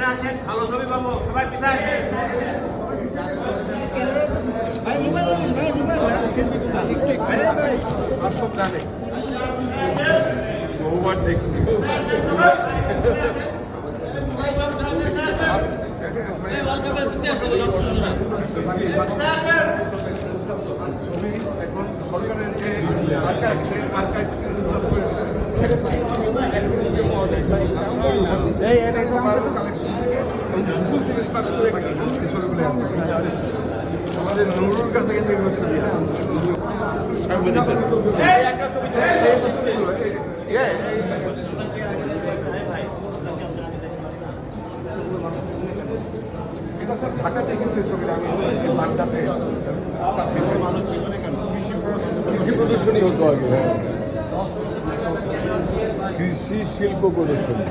পিছনে আসেন, ভালো ছবি পাবো, সবাই পিছনে আসেন। সব জানে বহুবার দেখছি ছবি এখন সরকারের যে আর্কাইভ সেই আর্কাইভ কালেকশন থেকে গুগল থেকে সার্চ করে ছবিগুলো আমাদের নুরুর কাছে কিন্তু এগুলো ছবি আছে এটা স্যার ঢাকাতে কিন্তু ছবিটা আমি বাড্ডাতে কৃষি প্রদর্শনী হতো আগে কৃষি শিল্প প্রদর্শনী